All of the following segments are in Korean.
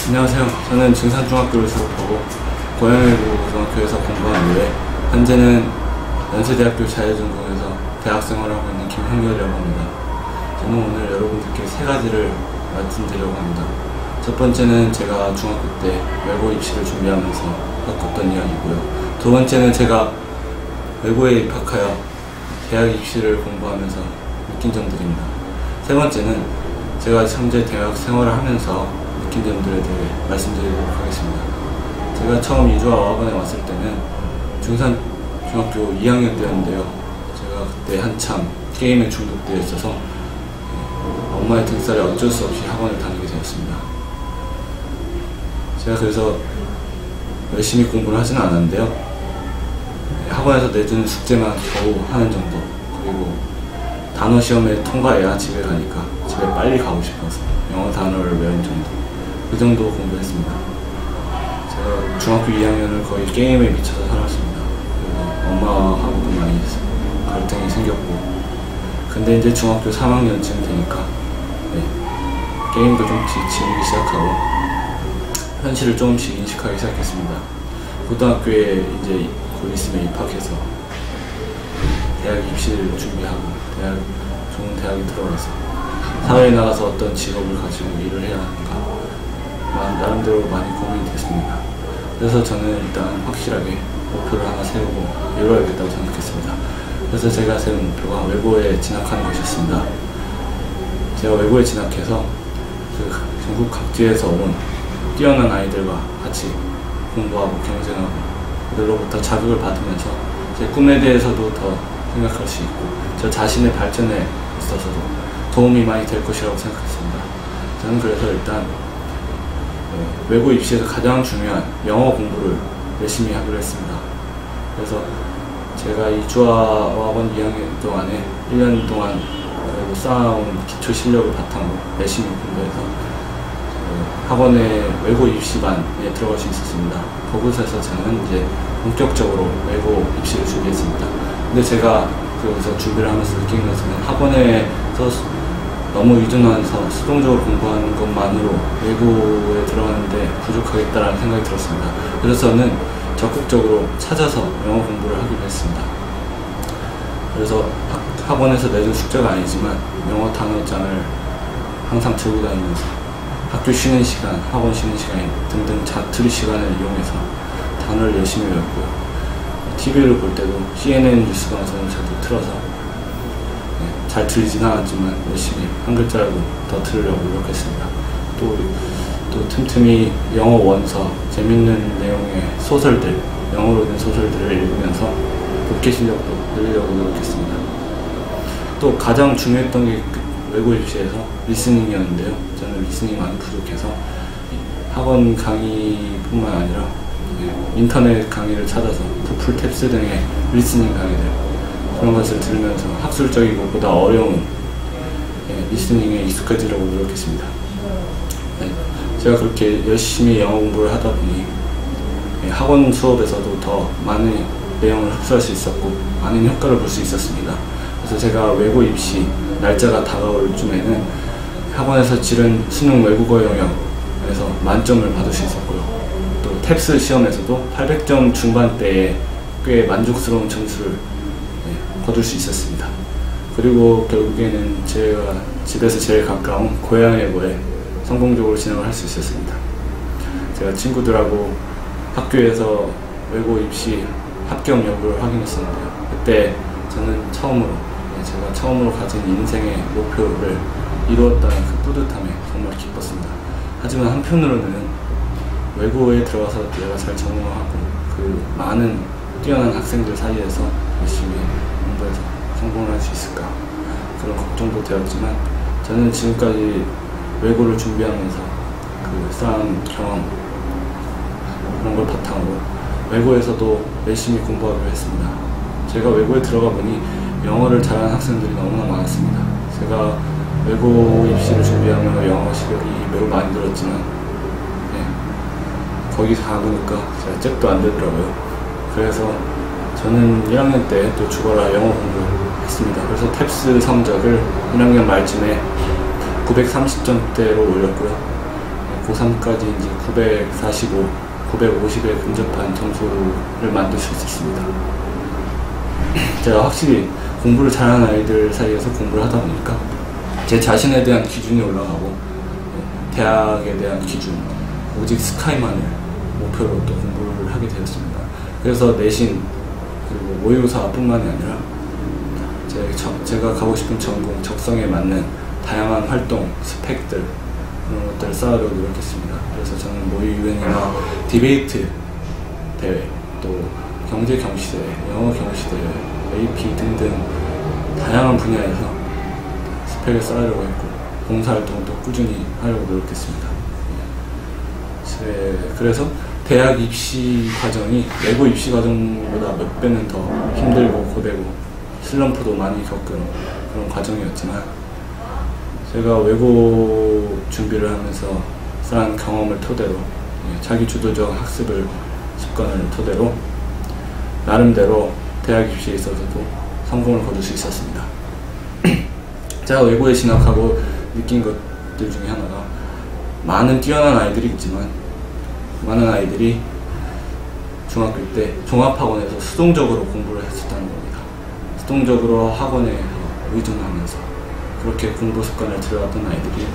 안녕하세요. 저는 증산중학교를 졸업하고 고양외고등학교에서 공부한 후에 현재는 연세대학교 자율전공에서 대학생활을 하고 있는 김형렬이라고 합니다. 저는 오늘 여러분들께 세 가지를 말씀드리려고 합니다. 첫 번째는 제가 중학교 때 외고 입시를 준비하면서 겪었던 이야기고요. 두 번째는 제가 외고에 입학하여 대학 입시를 공부하면서 느낀 점들입니다. 세 번째는 제가 현재 대학 생활을 하면서 느낀 점들에 대해 말씀드리도록 하겠습니다. 제가 처음 이주학원에 왔을 때는 중산중학교 2학년 때였는데요. 제가 그때 한참 게임에 중독되어 있어서 엄마의 등살에 어쩔 수 없이 학원을 다니게 되었습니다. 제가 그래서 열심히 공부를 하지는 않았는데요. 학원에서 내주는 숙제만 겨우 하는 정도, 그리고 단어 시험에 통과해야 집에 가니까 집에 빨리 가고 싶어서 영어 단어를 외운 정도, 그 정도 공부했습니다. 제가 중학교 2학년을 거의 게임에 미쳐서 살았습니다. 그리고 엄마하고도 많이 갈등이 생겼고, 근데 이제 중학교 3학년쯤 되니까 게임도 좀 지치기 시작하고 현실을 조금씩 인식하기 시작했습니다. 고등학교에 이제 곧 있으면 입학해서 대학 입시를 준비하고 좋은 대학에 들어가서 사회에 나가서 어떤 직업을 가지고 일을 해야 하는가 나름대로 많이 고민이 됐습니다. 그래서 저는 일단 확실하게 목표를 하나 세우고 이루어야겠다고 생각했습니다. 그래서 제가 세운 목표가 외고에 진학하는 것이었습니다. 제가 외고에 진학해서 전국 각지에서 온 뛰어난 아이들과 같이 공부하고 경쟁하고 그들로부터 자극을 받으면서 제 꿈에 대해서도 더 생각할 수 있고 저 자신의 발전에 있어서도 도움이 많이 될 것이라고 생각했습니다. 저는 그래서 일단 외고 입시에서 가장 중요한 영어 공부를 열심히 하기로 했습니다. 그래서 제가 이 주학원 2학년 동안에 1년 동안 쌓아온 기초 실력을 바탕으로 열심히 공부해서 학원에 외고 입시반에 들어갈 수 있었습니다. 그곳에서 저는 이제 본격적으로 외고 입시를 준비했습니다. 근데 제가 그래서 준비를 하면서 느낀 것은 학원에서 너무 의존해서 수동적으로 공부하는 것만으로 외고에 들어가는데 부족하겠다라는 생각이 들었습니다. 그래서 저는 적극적으로 찾아서 영어 공부를 하기로 했습니다. 그래서 학원에서 내준 숙제가 아니지만 영어 단어장을 항상 들고 다니면서 학교 쉬는 시간, 학원 쉬는 시간 등등 자투리 시간을 이용해서 단어를 열심히 외웠고요. TV를 볼 때도 CNN 뉴스 방송을 자주 틀어서 잘 들리진 않았지만 열심히 한 글자라도 더 들으려고 노력했습니다. 또 틈틈이 영어 원서, 재밌는 내용의 소설들, 영어로 된 소설들을 읽으면서 독해 실력도 늘리려고 노력했습니다. 또 가장 중요했던 게 외고 입시에서 리스닝이었는데요. 저는 리스닝이 많이 부족해서 학원 강의뿐만 아니라 인터넷 강의를 찾아서 구플 탭스 등의 리스닝 강의들 그런 것을 들으면서 학술적이고 보다 어려운 리스닝에 익숙해지려고 노력했습니다. 제가 그렇게 열심히 영어 공부를 하다 보니 학원 수업에서도 더 많은 내용을 흡수할 수 있었고 많은 효과를 볼 수 있었습니다. 그래서 제가 외고 입시 날짜가 다가올 쯤에는 학원에서 치른 수능 외국어 영역에서 만점을 받을 수 있었고요. 또 탭스 시험에서도 800점 중반대에 꽤 만족스러운 점수를 거둘 수 있었습니다. 그리고 결국에는 제가 집에서 제일 가까운 고양외고에 성공적으로 진학을 할 수 있었습니다. 제가 친구들하고 학교에서 외고 입시 합격 여부를 확인했었는데요. 그때 저는 제가 처음으로 가진 인생의 목표를 이루었다는 그 뿌듯함에 정말 기뻤습니다. 하지만 한편으로는 외고에 들어가서 내가 잘 적응하고 그 많은 뛰어난 학생들 사이에서 열심히 공부해서 성공을 할 수 있을까 그런 걱정도 되었지만 저는 지금까지 외고를 준비하면서 그 쌓은 경험 그런 걸 바탕으로 외고에서도 열심히 공부하기로 했습니다. 제가 외고에 들어가 보니 영어를 잘하는 학생들이 너무나 많았습니다. 제가 외고 입시를 준비하며 영어 실력이 매우 많이 늘었지만 거기 가보니까 제가 잽도 안 되더라고요. 그래서 저는 1학년 때 또 죽어라 영어 공부를 했습니다. 그래서 탭스 성적을 1학년 말쯤에 930점대로 올렸고요. 고3까지 이제 945, 950에 근접한 점수를 만들 수 있었습니다. 제가 확실히 공부를 잘하는 아이들 사이에서 공부를 하다 보니까 제 자신에 대한 기준이 올라가고 대학에 대한 기준, 오직 스카이만을 목표로 또 공부를 하게 되었습니다. 그래서 내신 그리고 모의고사뿐만이 아니라 제가 가고 싶은 전공, 적성에 맞는 다양한 활동, 스펙들 그런 것들을 쌓으려고 노력했습니다. 그래서 저는 모의 유엔이나 디베이트 대회, 또 경제 경시대회, 영어 경시대회, AP 등등 다양한 분야에서 스펙을 쌓으려고 했고 봉사활동도 꾸준히 하려고 노력했습니다. 그래서 대학 입시 과정이 외고 입시 과정보다 몇 배는 더 힘들고 고되고 슬럼프도 많이 겪은 그런 과정이었지만 제가 외고 준비를 하면서 쌓은 경험을 토대로 자기 주도적 학습을 습관을 토대로 나름대로 대학 입시에 있어서도 성공을 거둘 수 있었습니다. 제가 외고에 진학하고 느낀 것들 중에 하나가 많은 뛰어난 아이들이 있지만 많은 아이들이 중학교 때 종합학원에서 수동적으로 공부를 했었다는 겁니다. 수동적으로 학원에 의존하면서 그렇게 공부 습관을 들여왔던 아이들이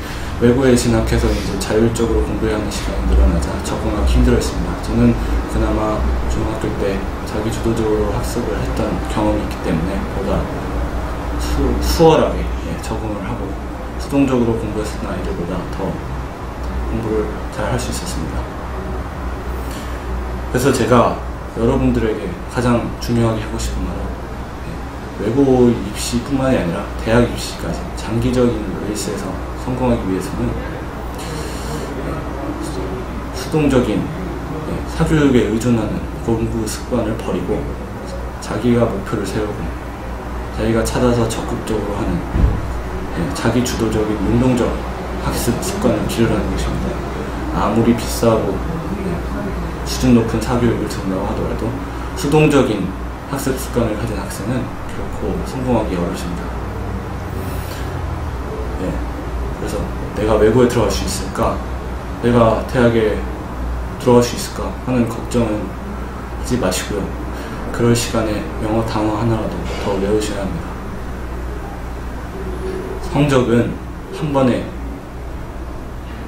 외고에 진학해서 이제 자율적으로 공부해야 하는 시간이 늘어나자 적응하기 힘들었습니다. 저는 그나마 중학교 때 자기 주도적으로 학습을 했던 경험이 있기 때문에 보다 수월하게 적응을 하고 수동적으로 공부했었던 아이들보다 더 공부를 잘 할 수 있었습니다. 그래서 제가 여러분들에게 가장 중요하게 하고 싶은 말은 외고 입시뿐만이 아니라 대학 입시까지 장기적인 레이스에서 성공하기 위해서는 수동적인 사교육에 의존하는 공부 습관을 버리고 자기가 목표를 세우고 자기가 찾아서 적극적으로 하는 자기 주도적인 능동적 학습 습관을 기르라는 것입니다. 아무리 비싸고 수준 높은 사교육을 듣는다고 하더라도 수동적인 학습 습관을 가진 학생은 결코 성공하기 어렵습니다. 그래서 내가 외고에 들어갈 수 있을까? 내가 대학에 들어갈 수 있을까? 하는 걱정은 하지 마시고요. 그럴 시간에 영어 단어 하나라도 더 외우셔야 합니다. 성적은 한 번에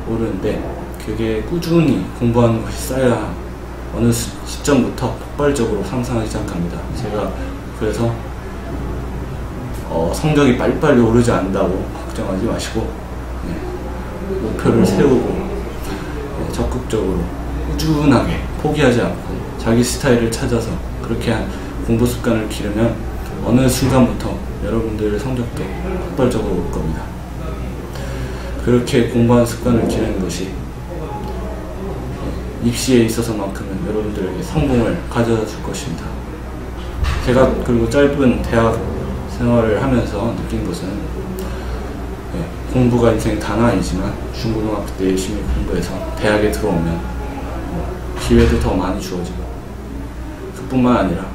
오르는데 그게 꾸준히 공부하는 것이 쌓여야 어느 시점부터 폭발적으로 상승하기 시작합니다. 제가 그래서 성적이 빨리빨리 오르지 않는다고 걱정하지 마시고 목표를 세우고 적극적으로 꾸준하게 포기하지 않고 자기 스타일을 찾아서 그렇게 한 공부 습관을 기르면 어느 순간부터 여러분들의 성적도 폭발적으로 올 겁니다. 그렇게 공부하는 습관을 기르는 것이 입시에 있어서만큼은 여러분들에게 성공을 가져다 줄 것입니다. 제가 그리고 짧은 대학 생활을 하면서 느낀 것은 공부가 인생 단 아니지만 중고등학교 때 열심히 공부해서 대학에 들어오면 기회도 더 많이 주어지고 그뿐만 아니라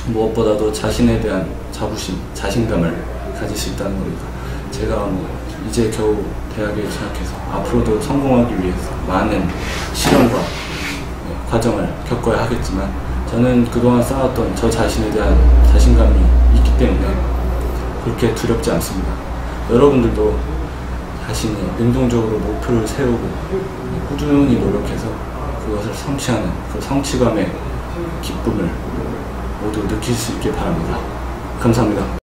무엇보다도 자신에 대한 자부심, 자신감을 가질 수 있다는 겁니다. 제가 이제 겨우 대학에 진학해서 앞으로도 성공하기 위해서 많은 시련과 과정을 겪어야 하겠지만 저는 그동안 쌓았던 저 자신에 대한 자신감이 있기 때문에 그렇게 두렵지 않습니다. 여러분들도 자신이 능동적으로 목표를 세우고 꾸준히 노력해서 그것을 성취하는 그 성취감의 기쁨을 모두 느낄 수 있길 바랍니다. 감사합니다.